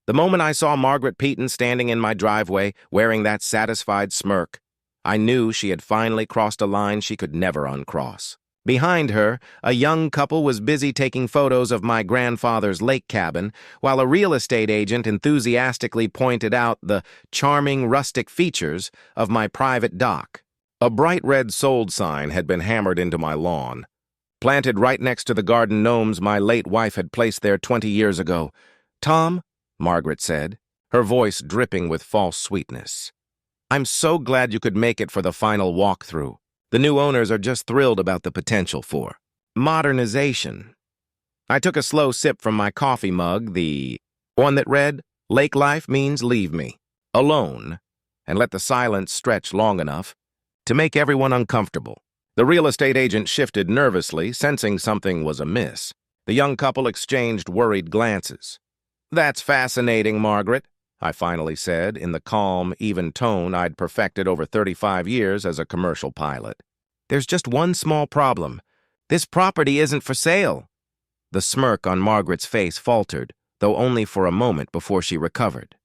The moment I saw Margaret Peaton standing in my driveway, wearing that satisfied smirk, I knew she had finally crossed a line she could never uncross. Behind her, a young couple was busy taking photos of my grandfather's lake cabin, while a real estate agent enthusiastically pointed out the charming rustic features of my private dock. A bright red sold sign had been hammered into my lawn, planted right next to the garden gnomes my late wife had placed there 20 years ago. "Tom," Margaret said, her voice dripping with false sweetness, "I'm so glad you could make it for the final walkthrough. The new owners are just thrilled about the potential for modernization." I took a slow sip from my coffee mug, the one that read, "Lake life means leave me alone," and let the silence stretch long enough to make everyone uncomfortable. The real estate agent shifted nervously, sensing something was amiss. The young couple exchanged worried glances. "That's fascinating, Margaret," I finally said, in the calm, even tone I'd perfected over 35 years as a commercial pilot. "There's just one small problem. This property isn't for sale." The smirk on Margaret's face faltered, though only for a moment before she recovered.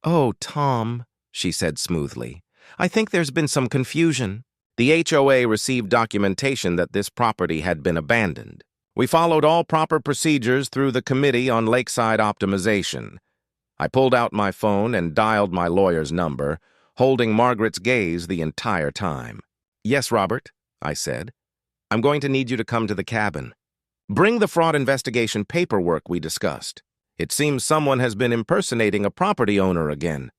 "Oh, Tom," she said smoothly, "I think there's been some confusion." The HOA received documentation that this property had been abandoned. We followed all proper procedures through the Committee on Lakeside Optimization. I pulled out my phone and dialed my lawyer's number, holding Margaret's gaze the entire time. "Yes, Robert," I said. "I'm going to need you to come to the cabin. Bring the fraud investigation paperwork we discussed. It seems someone has been impersonating a property owner again."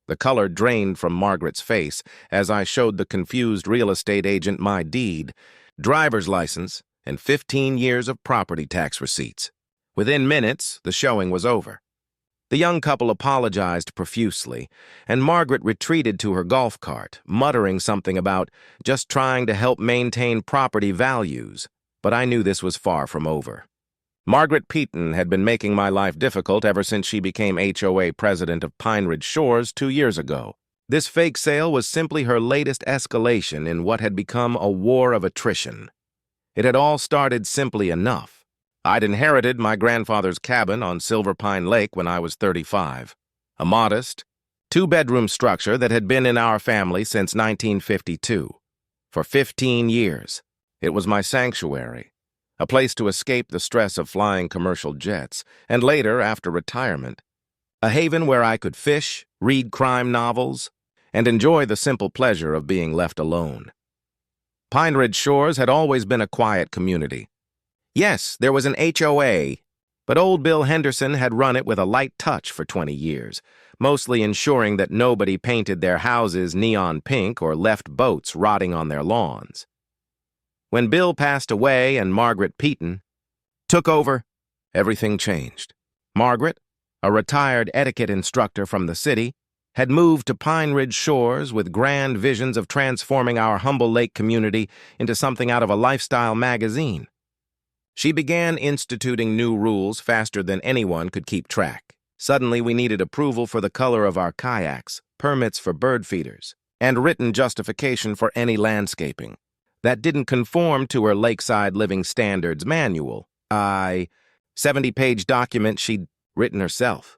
The color drained from Margaret's face as I showed the confused real estate agent my deed, driver's license, and 15 years of property tax receipts. Within minutes, the showing was over. The young couple apologized profusely, and Margaret retreated to her golf cart, muttering something about just trying to help maintain property values, but I knew this was far from over. Margaret Peaton had been making my life difficult ever since she became HOA president of Pine Ridge Shores 2 years ago. This fake sale was simply her latest escalation in what had become a war of attrition. It had all started simply enough. I'd inherited my grandfather's cabin on Silver Pine Lake when I was 35, a modest, 2-bedroom structure that had been in our family since 1952. For 15 years, it was my sanctuary, a place to escape the stress of flying commercial jets, and later, after retirement, a haven where I could fish, read crime novels, and enjoy the simple pleasure of being left alone. Pine Ridge Shores had always been a quiet community. Yes, there was an HOA, but old Bill Henderson had run it with a light touch for 20 years, mostly ensuring that nobody painted their houses neon pink or left boats rotting on their lawns. When Bill passed away and Margaret Peaton took over, everything changed. Margaret, a retired etiquette instructor from the city, had moved to Pine Ridge Shores with grand visions of transforming our humble lake community into something out of a lifestyle magazine. She began instituting new rules faster than anyone could keep track. Suddenly, we needed approval for the color of our kayaks, permits for bird feeders, and written justification for any landscaping. That didn't conform to her Lakeside Living Standards manual. 70-page document she'd written herself.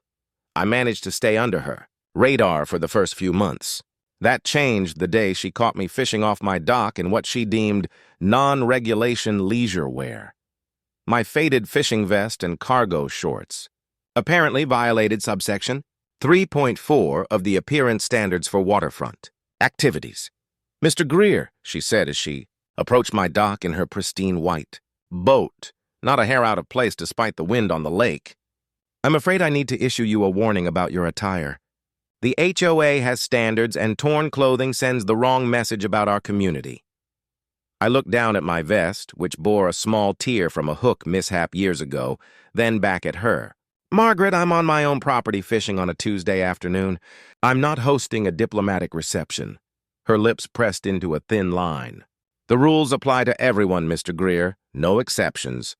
I managed to stay under her radar for the first few months. That changed the day she caught me fishing off my dock in what she deemed non-regulation leisure wear. My faded fishing vest and cargo shorts apparently violated subsection 3.4 of the Appearance Standards for Waterfront Activities. "Mr. Greer," she said as she approached my dock in her pristine white boat, not a hair out of place despite the wind on the lake. "I'm afraid I need to issue you a warning about your attire. The HOA has standards, and torn clothing sends the wrong message about our community." I looked down at my vest, which bore a small tear from a hook mishap years ago, then back at her. "Margaret, I'm on my own property fishing on a Tuesday afternoon. I'm not hosting a diplomatic reception." Her lips pressed into a thin line. "The rules apply to everyone, Mr. Greer, no exceptions.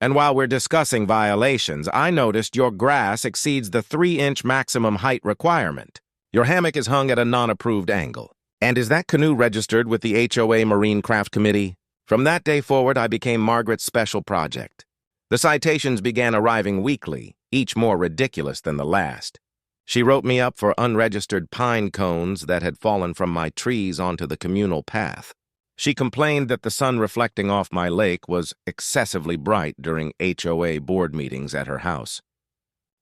And while we're discussing violations, I noticed your grass exceeds the 3-inch maximum height requirement. Your hammock is hung at a non-approved angle. And is that canoe registered with the HOA Marine Craft Committee?" From that day forward, I became Margaret's special project. The citations began arriving weekly, each more ridiculous than the last. She wrote me up for unregistered pine cones that had fallen from my trees onto the communal path. She complained that the sun reflecting off my lake was excessively bright during HOA board meetings at her house.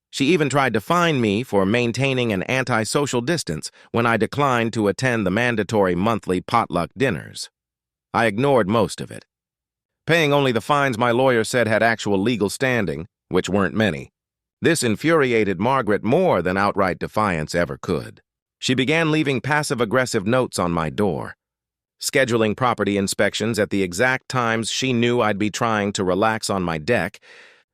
She even tried to fine me for maintaining an antisocial distance when I declined to attend the mandatory monthly potluck dinners. I ignored most of it, paying only the fines my lawyer said had actual legal standing, which weren't many. This infuriated Margaret more than outright defiance ever could. She began leaving passive-aggressive notes on my door, scheduling property inspections at the exact times she knew I'd be trying to relax on my deck,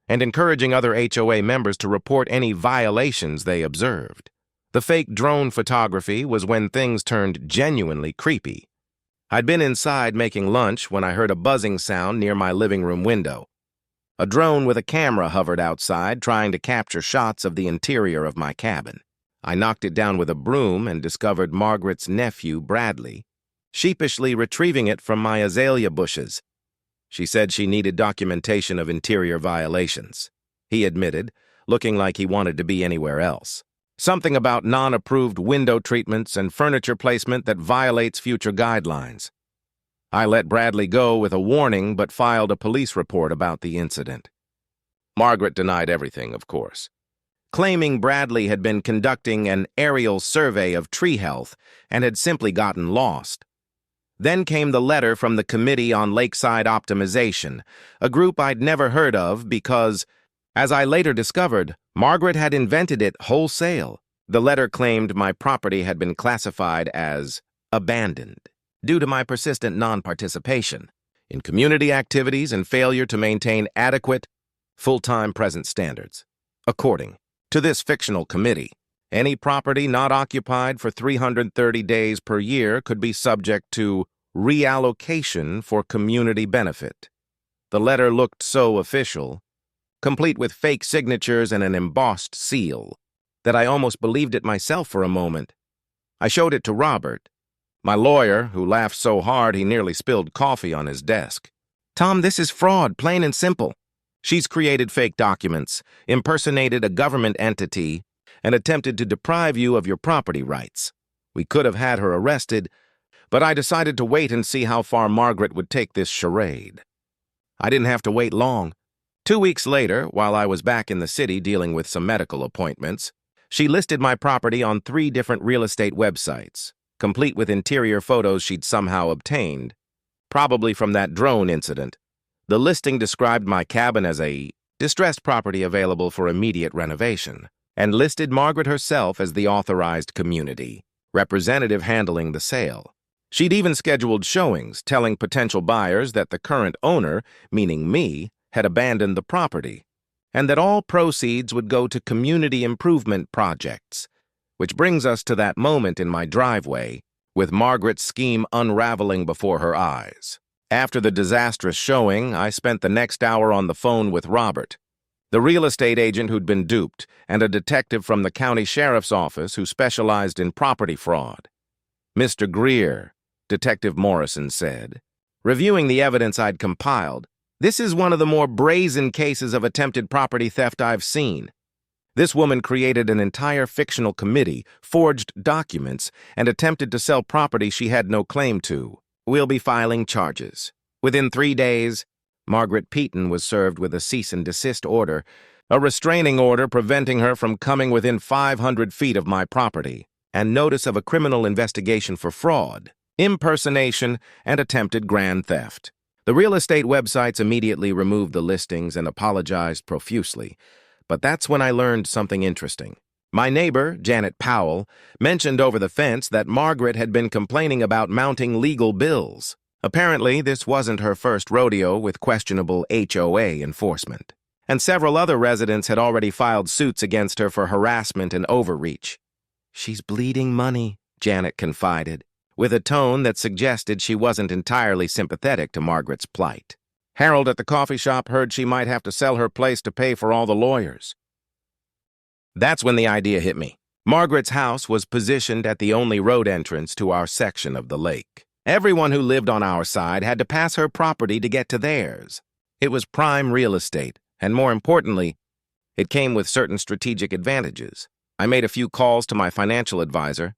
and encouraging other HOA members to report any violations they observed. The fake drone photography was when things turned genuinely creepy. I'd been inside making lunch when I heard a buzzing sound near my living room window. A drone with a camera hovered outside, trying to capture shots of the interior of my cabin. I knocked it down with a broom and discovered Margaret's nephew, Bradley, sheepishly retrieving it from my azalea bushes. She said she needed documentation of interior violations. He admitted, looking like he wanted to be anywhere else. Something about non-approved window treatments and furniture placement that violates future guidelines. I let Bradley go with a warning but filed a police report about the incident. Margaret denied everything, of course, claiming Bradley had been conducting an aerial survey of tree health and had simply gotten lost. Then came the letter from the Committee on Lakeside Optimization, a group I'd never heard of because, as I later discovered, Margaret had invented it wholesale. The letter claimed my property had been classified as abandoned due to my persistent non-participation in community activities and failure to maintain adequate, full-time present standards. According to this fictional committee, any property not occupied for 330 days per year could be subject to reallocation for community benefit. The letter looked so official, complete with fake signatures and an embossed seal, that I almost believed it myself for a moment. I showed it to Robert, my lawyer, who laughed so hard he nearly spilled coffee on his desk. "Tom, this is fraud, plain and simple. She's created fake documents, impersonated a government entity, and attempted to deprive you of your property rights. We could have had her arrested, but I decided to wait and see how far Margaret would take this charade." I didn't have to wait long. 2 weeks later, while I was back in the city dealing with some medical appointments, she listed my property on 3 different real estate websites, complete with interior photos she'd somehow obtained, probably from that drone incident. The listing described my cabin as a distressed property available for immediate renovation, and listed Margaret herself as the authorized community representative handling the sale. She'd even scheduled showings, telling potential buyers that the current owner, meaning me, had abandoned the property, and that all proceeds would go to community improvement projects, which brings us to that moment in my driveway, with Margaret's scheme unraveling before her eyes. After the disastrous showing, I spent the next hour on the phone with Robert, the real estate agent who'd been duped, and a detective from the county sheriff's office who specialized in property fraud. "Mr. Greer," Detective Morrison said, reviewing the evidence I'd compiled, "this is one of the more brazen cases of attempted property theft I've seen. This woman created an entire fictional committee, forged documents, and attempted to sell property she had no claim to. We'll be filing charges. Within 3 days, Margaret Peaton was served with a cease and desist order, a restraining order preventing her from coming within 500 feet of my property, and notice of a criminal investigation for fraud, impersonation, and attempted grand theft. The real estate websites immediately removed the listings and apologized profusely, but that's when I learned something interesting. My neighbor, Janet Powell, mentioned over the fence that Margaret had been complaining about mounting legal bills. Apparently, this wasn't her first rodeo with questionable HOA enforcement, and several other residents had already filed suits against her for harassment and overreach. "She's bleeding money," Janet confided, with a tone that suggested she wasn't entirely sympathetic to Margaret's plight. "Harold at the coffee shop heard she might have to sell her place to pay for all the lawyers." That's when the idea hit me. Margaret's house was positioned at the only road entrance to our section of the lake. Everyone who lived on our side had to pass her property to get to theirs. It was prime real estate, and more importantly, It came with certain strategic advantages. I made a few calls to my financial advisor,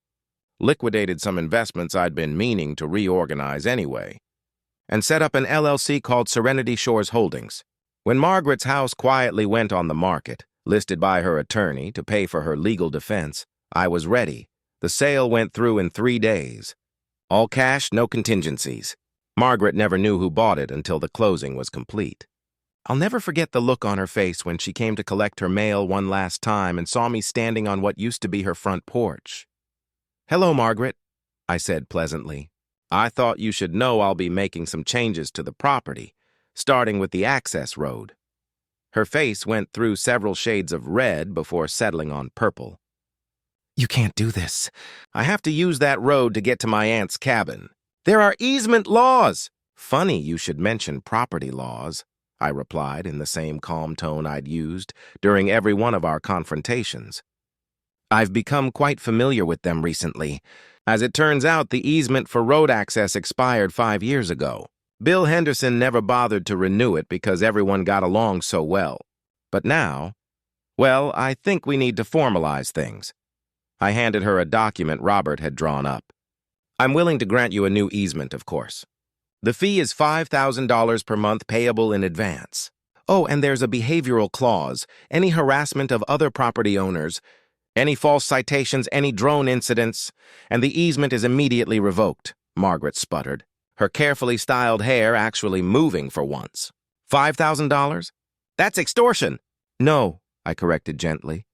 liquidated some investments I'd been meaning to reorganize anyway, and set up an LLC called Serenity Shores Holdings. When Margaret's house quietly went on the market, listed by her attorney to pay for her legal defense, I was ready. The sale went through in 3 days. All cash, no contingencies. Margaret never knew who bought it until the closing was complete. I'll never forget the look on her face when she came to collect her mail one last time and saw me standing on what used to be her front porch. "Hello, Margaret," I said pleasantly. "I thought you should know I'll be making some changes to the property, starting with the access road." Her face went through several shades of red before settling on purple. "You can't do this. I have to use that road to get to my aunt's cabin. There are easement laws." "Funny you should mention property laws," I replied in the same calm tone I'd used during every one of our confrontations. "I've become quite familiar with them recently. As it turns out, the easement for road access expired 5 years ago. Bill Henderson never bothered to renew it because everyone got along so well. But now, well, I think we need to formalize things." I handed her a document Robert had drawn up. "I'm willing to grant you a new easement, of course. The fee is $5,000 per month payable in advance. Oh, and there's a behavioral clause. Any harassment of other property owners, any false citations, any drone incidents, and the easement is immediately revoked," Margaret sputtered, her carefully styled hair actually moving for once. $5,000? That's extortion. "No," I corrected gently.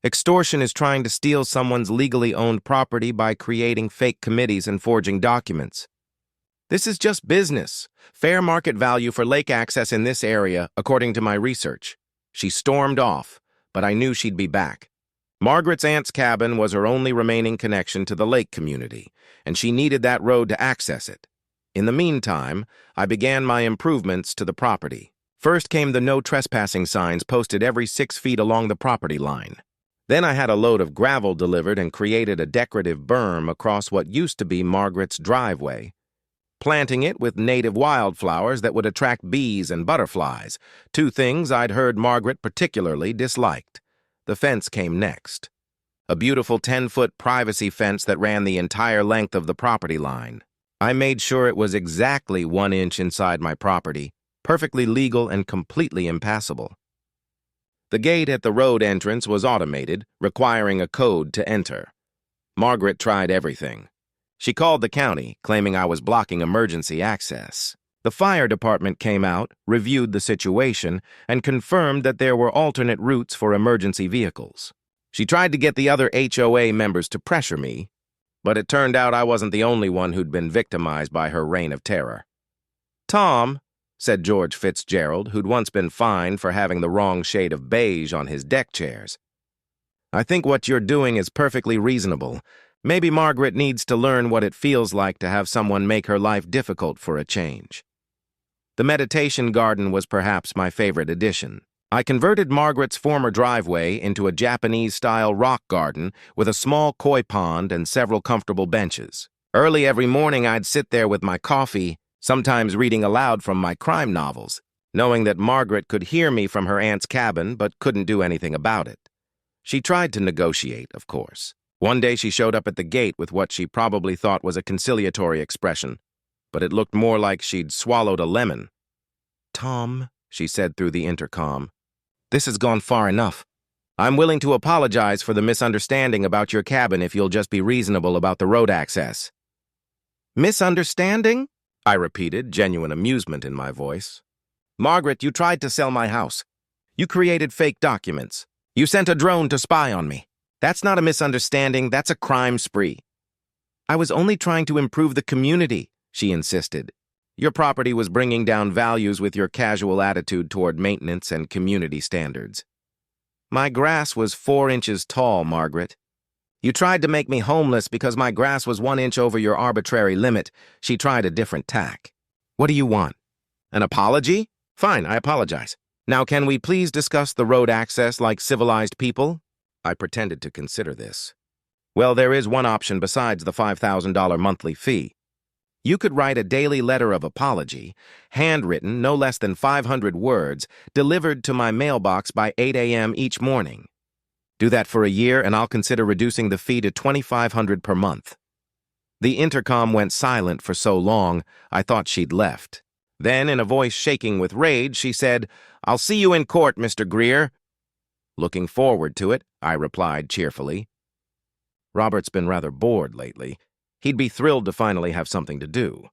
"Extortion is trying to steal someone's legally owned property by creating fake committees and forging documents. This is just business. Fair market value for lake access in this area, according to my research." She stormed off, but I knew she'd be back. Margaret's aunt's cabin was her only remaining connection to the lake community, and she needed that road to access it. In the meantime, I began my improvements to the property. First came the no trespassing signs posted every 6 feet along the property line. Then I had a load of gravel delivered and created a decorative berm across what used to be Margaret's driveway, planting it with native wildflowers that would attract bees and butterflies, 2 things I'd heard Margaret particularly disliked. The fence came next. A beautiful 10-foot privacy fence that ran the entire length of the property line. I made sure it was exactly 1 inch inside my property, perfectly legal and completely impassable. The gate at the road entrance was automated, requiring a code to enter. Margaret tried everything. She called the county, claiming I was blocking emergency access. The fire department came out, reviewed the situation, and confirmed that there were alternate routes for emergency vehicles. She tried to get the other HOA members to pressure me, but it turned out I wasn't the only one who'd been victimized by her reign of terror. "Tom," said George Fitzgerald, who'd once been fined for having the wrong shade of beige on his deck chairs, "I think what you're doing is perfectly reasonable. Maybe Margaret needs to learn what it feels like to have someone make her life difficult for a change." The meditation garden was perhaps my favorite addition. I converted Margaret's former driveway into a Japanese-style rock garden with a small koi pond and several comfortable benches. Early every morning I'd sit there with my coffee, sometimes reading aloud from my crime novels, knowing that Margaret could hear me from her aunt's cabin but couldn't do anything about it. She tried to negotiate, of course. One day she showed up at the gate with what she probably thought was a conciliatory expression, but it looked more like she'd swallowed a lemon. "Tom," she said through the intercom, "this has gone far enough. I'm willing to apologize for the misunderstanding about your cabin if you'll just be reasonable about the road access." "Misunderstanding?" I repeated, genuine amusement in my voice. "Margaret, you tried to sell my house. You created fake documents. You sent a drone to spy on me. That's not a misunderstanding, that's a crime spree." "I was only trying to improve the community," she insisted. "Your property was bringing down values with your casual attitude toward maintenance and community standards." "My grass was 4 inches tall, Margaret. You tried to make me homeless because my grass was 1 inch over your arbitrary limit." She tried a different tack. "What do you want? An apology? Fine, I apologize. Now can we please discuss the road access like civilized people?" I pretended to consider this. "Well, there is one option besides the $5,000 monthly fee. You could write a daily letter of apology, handwritten, no less than 500 words, delivered to my mailbox by 8 a.m. each morning. Do that for a year, and I'll consider reducing the fee to $2,500 per month. The intercom went silent for so long, I thought she'd left. Then, in a voice shaking with rage, she said, "I'll see you in court, Mr. Greer." "Looking forward to it," I replied cheerfully. Robert's been rather bored lately. He'd be thrilled to finally have something to do.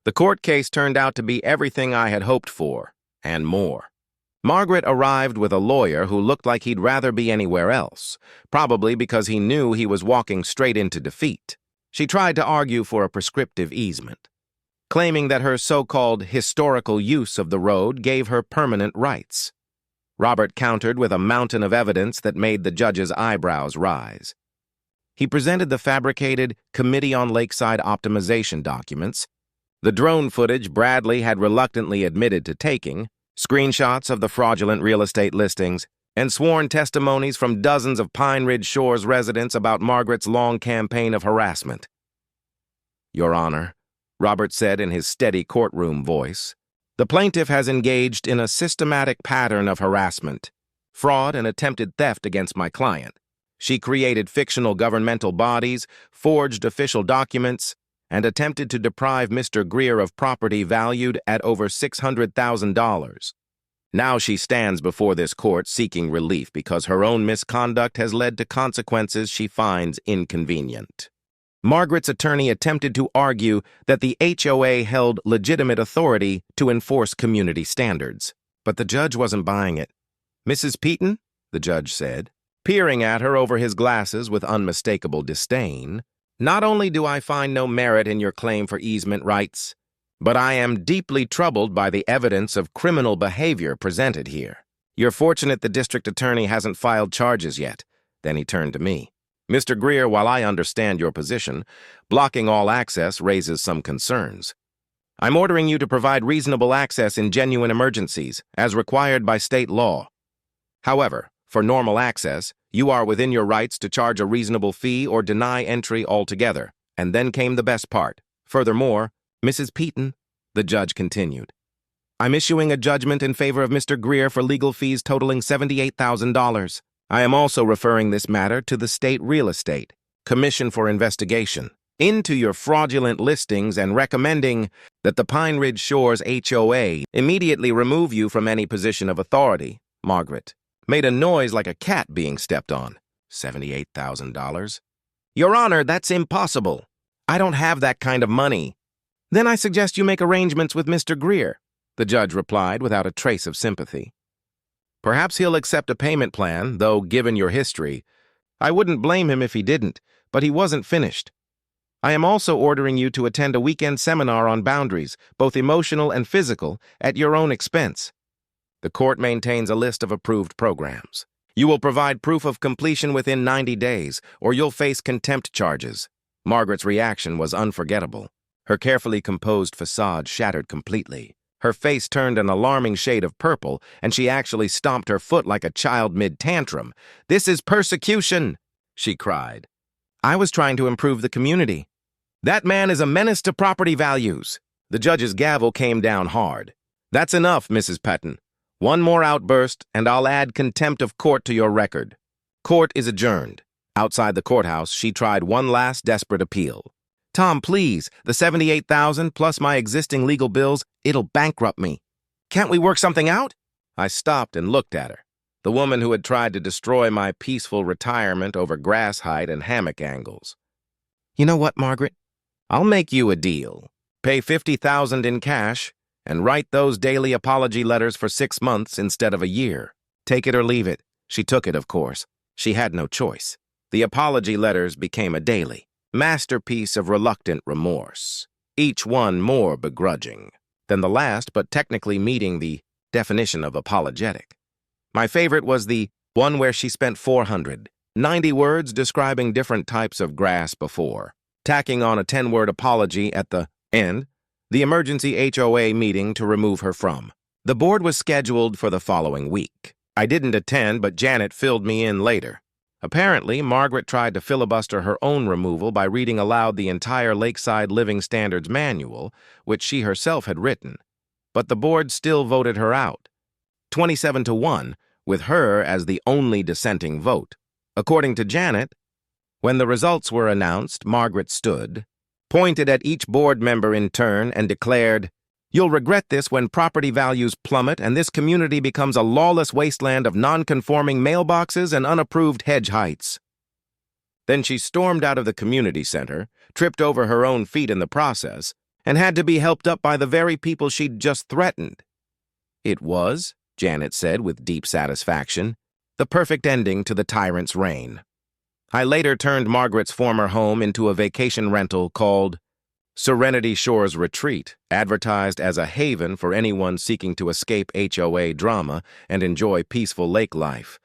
The court case turned out to be everything I had hoped for, and more. Margaret arrived with a lawyer who looked like he'd rather be anywhere else, probably because he knew he was walking straight into defeat. She tried to argue for a prescriptive easement, claiming that her so-called historical use of the road gave her permanent rights. Robert countered with a mountain of evidence that made the judge's eyebrows rise. He presented the fabricated Committee on Lakeside Optimization documents, the drone footage Bradley had reluctantly admitted to taking, screenshots of the fraudulent real estate listings, and sworn testimonies from dozens of Pine Ridge Shores residents about Margaret's long campaign of harassment. "Your Honor," Robert said in his steady courtroom voice, "the plaintiff has engaged in a systematic pattern of harassment, fraud, and attempted theft against my client. She created fictional governmental bodies, forged official documents, and attempted to deprive Mr. Greer of property valued at over $600,000. Now she stands before this court seeking relief because her own misconduct has led to consequences she finds inconvenient." Margaret's attorney attempted to argue that the HOA held legitimate authority to enforce community standards, but the judge wasn't buying it. "Mrs. Peaton," the judge said, peering at her over his glasses with unmistakable disdain, "not only do I find no merit in your claim for easement rights, but I am deeply troubled by the evidence of criminal behavior presented here. You're fortunate the district attorney hasn't filed charges yet." Then he turned to me. "Mr. Greer, while I understand your position, blocking all access raises some concerns. I'm ordering you to provide reasonable access in genuine emergencies, as required by state law. However, for normal access, you are within your rights to charge a reasonable fee or deny entry altogether." And then came the best part. "Furthermore, Mrs. Peaton," the judge continued, "I'm issuing a judgment in favor of Mr. Greer for legal fees totaling $78,000. I am also referring this matter to the State Real Estate Commission for investigation into your fraudulent listings and recommending that the Pine Ridge Shores HOA immediately remove you from any position of authority." Margaret made a noise like a cat being stepped on. $78,000? "Your Honor, that's impossible. I don't have that kind of money." "Then I suggest you make arrangements with Mr. Greer," the judge replied without a trace of sympathy. "Perhaps he'll accept a payment plan, though given your history, I wouldn't blame him if he didn't, but he wasn't finished. I am also ordering you to attend a weekend seminar on boundaries, both emotional and physical, at your own expense. The court maintains a list of approved programs. You will provide proof of completion within 90 days, or you'll face contempt charges." Margaret's reaction was unforgettable. Her carefully composed facade shattered completely. Her face turned an alarming shade of purple, and she actually stomped her foot like a child mid-tantrum. "This is persecution!" she cried. "I was trying to improve the community. That man is a menace to property values." The judge's gavel came down hard. "That's enough, Mrs. Peaton. One more outburst, and I'll add contempt of court to your record. Court is adjourned." Outside the courthouse, she tried one last desperate appeal. "Tom, please, the $78,000 plus my existing legal bills, it'll bankrupt me. Can't we work something out?" I stopped and looked at her, the woman who had tried to destroy my peaceful retirement over grass height and hammock angles. "You know what, Margaret? I'll make you a deal. Pay $50,000 in cash and write those daily apology letters for 6 months instead of a year. Take it or leave it." She took it, of course. She had no choice. The apology letters became a daily masterpiece of reluctant remorse, each one more begrudging than the last, but technically meeting the definition of apologetic. My favorite was the one where she spent 490 words describing different types of grass before, tacking on a 10-word apology at the end, the emergency HOA meeting to remove her from. The board was scheduled for the following week. I didn't attend, but Janet filled me in later. Apparently, Margaret tried to filibuster her own removal by reading aloud the entire Lakeside Living Standards Manual, which she herself had written. But the board still voted her out, 27-1, with her as the only dissenting vote. According to Janet, when the results were announced, Margaret stood, pointed at each board member in turn, and declared, "You'll regret this when property values plummet and this community becomes a lawless wasteland of non-conforming mailboxes and unapproved hedge heights." Then she stormed out of the community center, tripped over her own feet in the process, and had to be helped up by the very people she'd just threatened. It was, Janet said with deep satisfaction, the perfect ending to the tyrant's reign. I later turned Margaret's former home into a vacation rental called Serenity Shores Retreat, advertised as a haven for anyone seeking to escape HOA drama and enjoy peaceful lake life.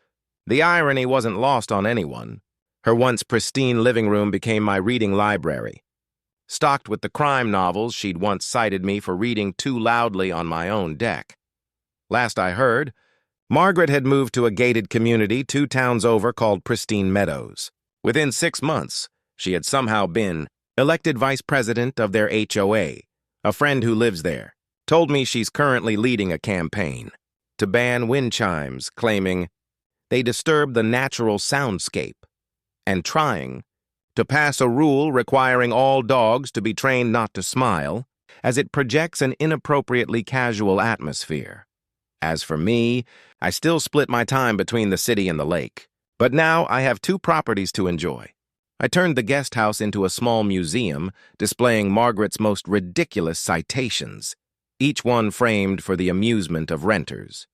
The irony wasn't lost on anyone. Her once pristine living room became my reading library, stocked with the crime novels she'd once cited me for reading too loudly on my own deck. Last I heard, Margaret had moved to a gated community 2 towns over called Pristine Meadows. Within 6 months, she had somehow been elected vice president of their HOA. A friend who lives there told me she's currently leading a campaign to ban wind chimes, claiming they disturb the natural soundscape, and trying to pass a rule requiring all dogs to be trained not to smile, as it projects an inappropriately casual atmosphere. As for me, I still split my time between the city and the lake. But now I have 2 properties to enjoy. I turned the guest house into a small museum displaying Margaret's most ridiculous citations, each one framed for the amusement of renters.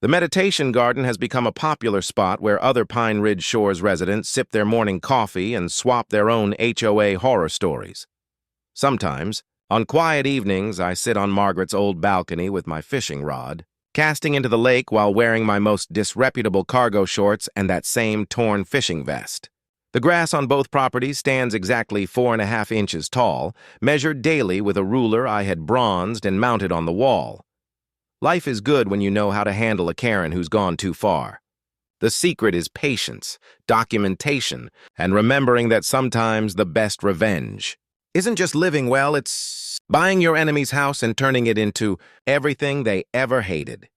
The meditation garden has become a popular spot where other Pine Ridge Shores residents sip their morning coffee and swap their own HOA horror stories. Sometimes, on quiet evenings, I sit on Margaret's old balcony with my fishing rod, casting into the lake while wearing my most disreputable cargo shorts and that same torn fishing vest. The grass on both properties stands exactly 4.5 inches tall, measured daily with a ruler I had bronzed and mounted on the wall. Life is good when you know how to handle a Karen who's gone too far. The secret is patience, documentation, and remembering that sometimes the best revenge isn't just living well, it's buying your enemy's house and turning it into everything they ever hated.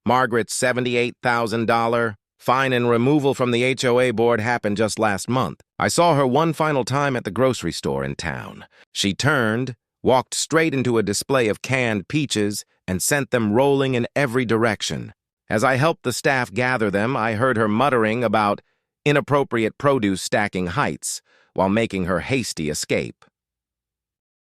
Margaret's $78,000 fine and removal from the HOA board happened just last month. I saw her one final time at the grocery store in town. She turned, walked straight into a display of canned peaches, and sent them rolling in every direction. As I helped the staff gather them, I heard her muttering about inappropriate produce stacking heights while making her hasty escape.